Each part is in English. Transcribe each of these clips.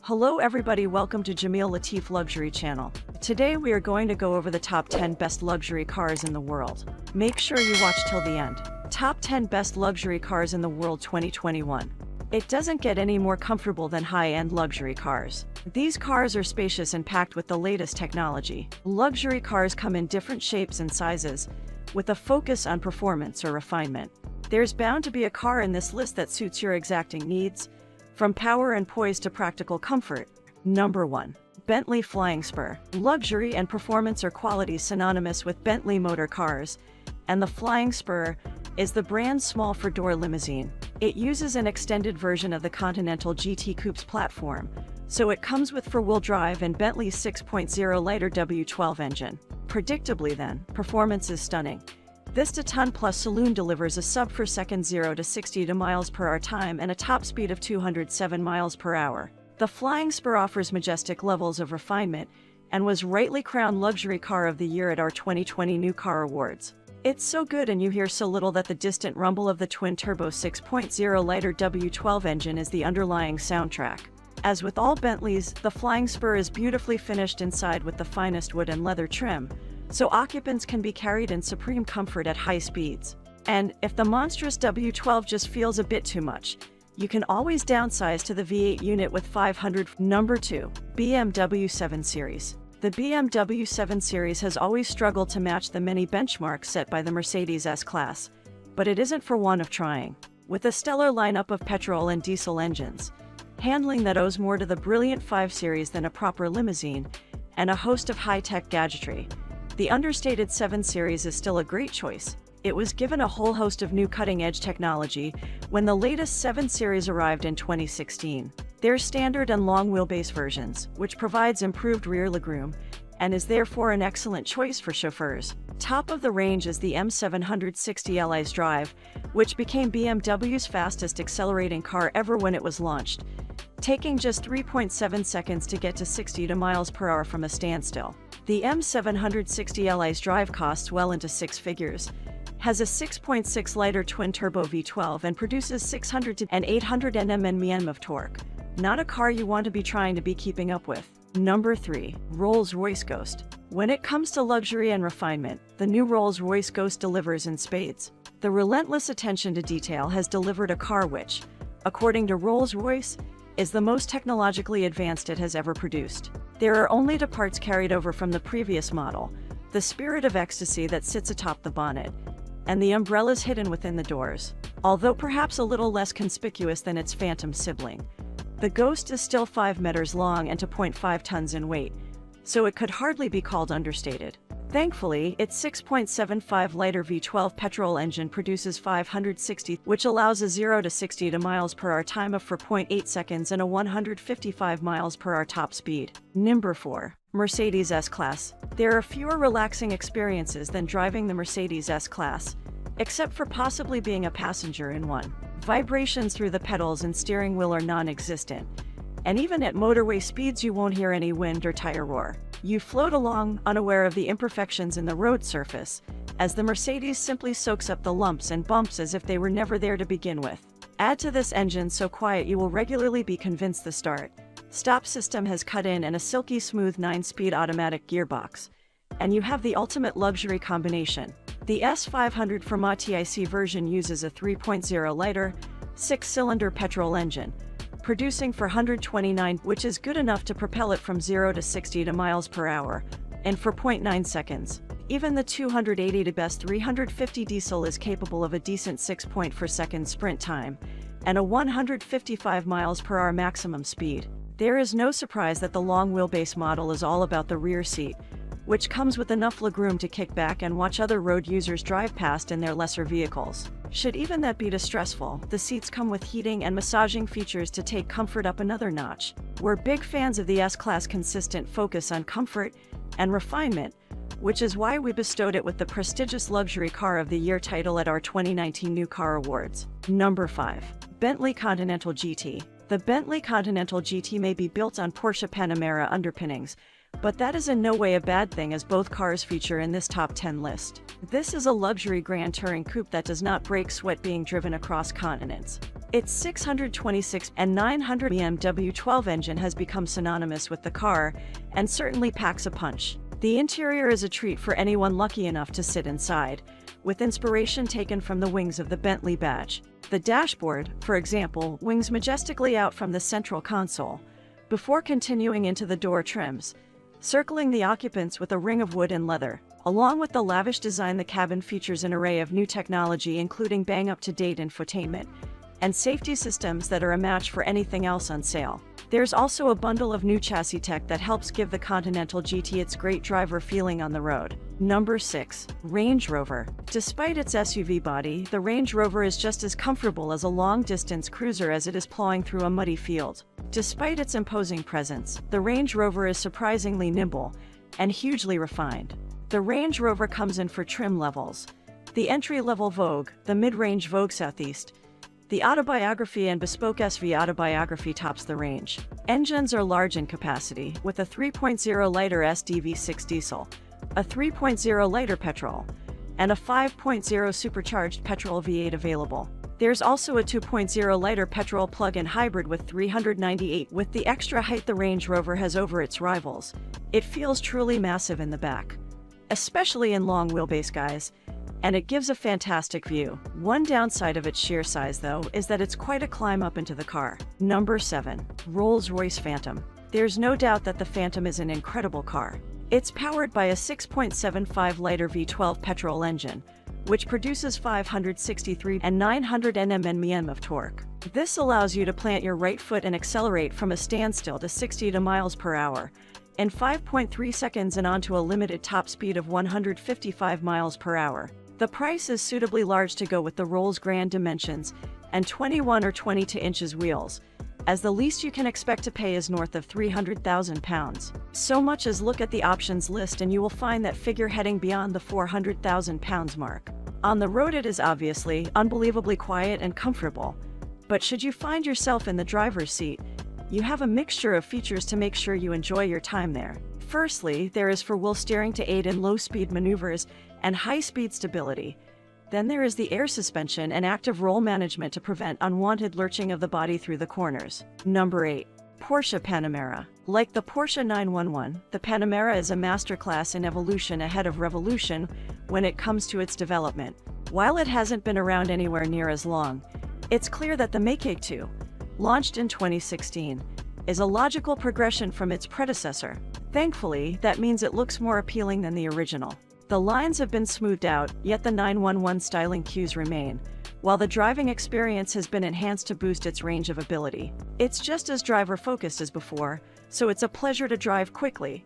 Hello everybody, welcome to Jamil Latif Luxury Channel. Today we are going to go over the top 10 best luxury cars in the world. Make sure you watch till the end. Top 10 best luxury cars in the world 2021. It doesn't get any more comfortable than high-end luxury cars. These cars are spacious and packed with the latest technology. Luxury cars come in different shapes and sizes, with a focus on performance or refinement. There's bound to be a car in this list that suits your exacting needs, from power and poise to practical comfort. Number 1. Bentley Flying Spur. Luxury and performance are qualities synonymous with Bentley motor cars, and the Flying Spur is the brand's small four-door limousine. It uses an extended version of the Continental GT Coupe's platform, so it comes with four-wheel drive and Bentley's 6.0-liter W12 engine. Predictably then, performance is stunning. This 2-ton-plus saloon delivers a sub-4-second 0 to 60 miles per hour time and a top speed of 207 miles per hour. The Flying Spur offers majestic levels of refinement and was rightly crowned Luxury Car of the Year at our 2020 New Car Awards. It's so good and you hear so little that the distant rumble of the twin-turbo 6.0-liter W12 engine is the underlying soundtrack. As with all Bentleys, the Flying Spur is beautifully finished inside with the finest wood and leather trim, so occupants can be carried in supreme comfort at high speeds. And if the monstrous W12 just feels a bit too much, you can always downsize to the V8 unit with 500. Number 2. BMW 7 Series. The BMW 7 Series has always struggled to match the many benchmarks set by the Mercedes S-Class, but it isn't for want of trying. With a stellar lineup of petrol and diesel engines, handling that owes more to the brilliant 5 Series than a proper limousine, and a host of high-tech gadgetry, the understated 7 Series is still a great choice. It was given a whole host of new cutting-edge technology when the latest 7 Series arrived in 2016. There's standard and long wheelbase versions, which provides improved rear legroom and is therefore an excellent choice for chauffeurs. Top of the range is the M760 Li's Drive, which became BMW's fastest accelerating car ever when it was launched, taking just 3.7 seconds to get to 60 miles per hour from a standstill. The M760 Li's Drive costs well into six figures, has a 6.6-liter twin-turbo V12 and produces 600 to 800 Nm of torque. Not a car you want to be trying to be keeping up with. Number 3. Rolls-Royce Ghost. When it comes to luxury and refinement, the new Rolls-Royce Ghost delivers in spades. The relentless attention to detail has delivered a car which, according to Rolls-Royce, is the most technologically advanced it has ever produced. There are only two parts carried over from the previous model: the spirit of ecstasy that sits atop the bonnet, and the umbrellas hidden within the doors. Although perhaps a little less conspicuous than its Phantom sibling, the Ghost is still 5 meters long and 2.5 tons in weight, so it could hardly be called understated. Thankfully, its 6.75-liter V12 petrol engine produces 560, which allows a 0 to 60 miles per hour time of 4.8 seconds and a 155 miles per hour top speed. Number 4. Mercedes S-Class. There are fewer relaxing experiences than driving the Mercedes S-Class, except for possibly being a passenger in one. Vibrations through the pedals and steering wheel are non-existent, and even at motorway speeds you won't hear any wind or tire roar. You float along, unaware of the imperfections in the road surface, as the Mercedes simply soaks up the lumps and bumps as if they were never there to begin with. Add to this engine so quiet you will regularly be convinced the start-stop system has cut in and a silky smooth 9-speed automatic gearbox, and you have the ultimate luxury combination. The S500 from ATIC version uses a 3.0-liter, 6-cylinder petrol engine, producing 429, which is good enough to propel it from 0 to 60 miles per hour in 4.9 seconds. Even the 280 to best 350 diesel is capable of a decent 6.4-second sprint time and a 155 miles per hour maximum speed. There is no surprise that the long wheelbase model is all about the rear seat, which comes with enough legroom to kick back and watch other road users drive past in their lesser vehicles. Should even that be distressful, the seats come with heating and massaging features to take comfort up another notch. We're big fans of the S-Class' consistent focus on comfort and refinement, which is why we bestowed it with the prestigious Luxury Car of the Year title at our 2019 New Car Awards. Number 5. Bentley Continental GT. The Bentley Continental GT may be built on Porsche Panamera underpinnings, but that is in no way a bad thing, as both cars feature in this top 10 list. This is a luxury grand touring coupe that does not break sweat being driven across continents. Its 626 and 900 BMW 12 engine has become synonymous with the car and certainly packs a punch. The interior is a treat for anyone lucky enough to sit inside, with inspiration taken from the wings of the Bentley badge. The dashboard, for example, wings majestically out from the central console, before continuing into the door trims, circling the occupants with a ring of wood and leather. Along with the lavish design, the cabin features an array of new technology, including bang-up-to-date infotainment and safety systems that are a match for anything else on sale. There's also a bundle of new chassis tech that helps give the Continental GT its great driver feeling on the road. Number 6. Range Rover. Despite its SUV body, the Range Rover is just as comfortable as a long-distance cruiser as it is plowing through a muddy field. Despite its imposing presence, the Range Rover is surprisingly nimble and hugely refined. The Range Rover comes in 4 trim levels: the entry-level Vogue, the mid-range Vogue Southeast, the Autobiography, and Bespoke SV Autobiography tops the range. Engines are large in capacity, with a 3.0-liter SDV6 diesel, a 3.0-liter petrol, and a 5.0 supercharged petrol V8 available. There's also a 2.0-liter petrol plug-in hybrid with 398. With the extra height the Range Rover has over its rivals, it feels truly massive in the back, especially in long wheelbase guys, and it gives a fantastic view. One downside of its sheer size, though, is that it's quite a climb up into the car. Number 7. Rolls-Royce Phantom. There's no doubt that the Phantom is an incredible car. It's powered by a 6.75-liter V12 petrol engine, which produces 563 and 900 Nm of torque. This allows you to plant your right foot and accelerate from a standstill to 60 miles per hour in 5.3 seconds and onto a limited top speed of 155 miles per hour. The price is suitably large to go with the Rolls' grand dimensions and 21 or 22 inches wheels, as the least you can expect to pay is north of £300,000. So much as look at the options list and you will find that figure heading beyond the £400,000 mark. On the road it is obviously unbelievably quiet and comfortable, but should you find yourself in the driver's seat, you have a mixture of features to make sure you enjoy your time there. Firstly, there is four-wheel steering to aid in low-speed maneuvers and high-speed stability. Then there is the air suspension and active roll management to prevent unwanted lurching of the body through the corners. Number 8. Porsche Panamera. Like the Porsche 911, the Panamera is a masterclass in evolution ahead of revolution when it comes to its development. While it hasn't been around anywhere near as long, it's clear that the Maybach 2, launched in 2016, is a logical progression from its predecessor. Thankfully, that means it looks more appealing than the original. The lines have been smoothed out, yet the 911 styling cues remain, while the driving experience has been enhanced to boost its range of ability. It's just as driver-focused as before, so it's a pleasure to drive quickly,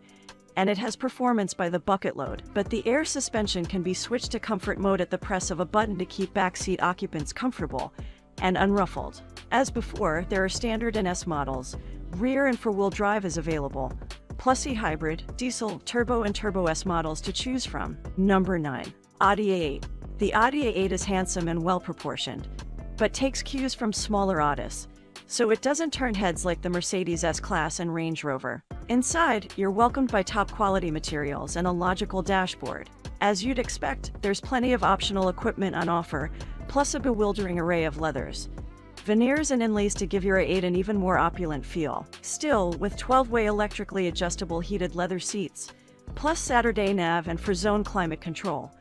and it has performance by the bucket load. But the air suspension can be switched to comfort mode at the press of a button to keep backseat occupants comfortable and unruffled. As before, there are standard and S models. Rear and four-wheel drive is available, plus e-hybrid, diesel, turbo, and Turbo S models to choose from. Number 9. Audi A8. The Audi A8 is handsome and well-proportioned, but takes cues from smaller Audis, so it doesn't turn heads like the Mercedes S-Class and Range Rover. Inside, you're welcomed by top-quality materials and a logical dashboard. As you'd expect, there's plenty of optional equipment on offer, plus a bewildering array of leathers, veneers, and inlays to give your A8 an even more opulent feel. Still, with 12-way electrically adjustable heated leather seats, plus Saturday nav and for-zone climate control,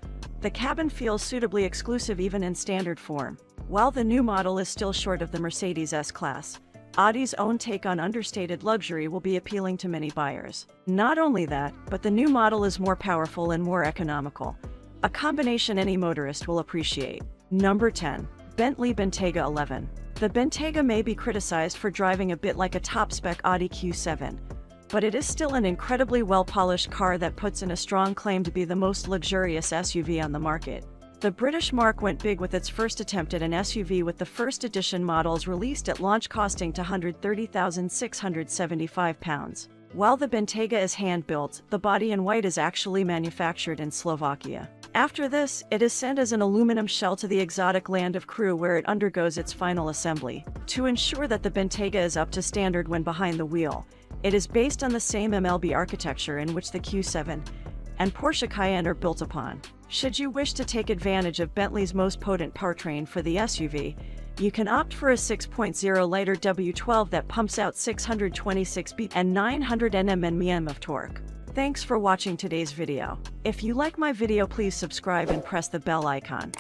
the cabin feels suitably exclusive even in standard form. While the new model is still short of the Mercedes S-Class, Audi's own take on understated luxury will be appealing to many buyers. Not only that, but the new model is more powerful and more economical, a combination any motorist will appreciate. Number 10. Bentley Bentayga 11. The Bentayga may be criticized for driving a bit like a top-spec Audi Q7, but it is still an incredibly well-polished car that puts in a strong claim to be the most luxurious SUV on the market. The British marque went big with its first attempt at an SUV, with the first edition models released at launch costing £130,675. While the Bentayga is hand-built, the body in white is actually manufactured in Slovakia. After this, it is sent as an aluminum shell to the exotic land of Crewe, where it undergoes its final assembly. To ensure that the Bentayga is up to standard when behind the wheel, it is based on the same MLB architecture in which the Q7 and Porsche Cayenne are built upon. Should you wish to take advantage of Bentley's most potent powertrain for the SUV, You can opt for a 6.0-liter W12 that pumps out 626 brake and 900 Nm of torque. Thanks for watching today's video. If you like my video, please subscribe and press the bell icon.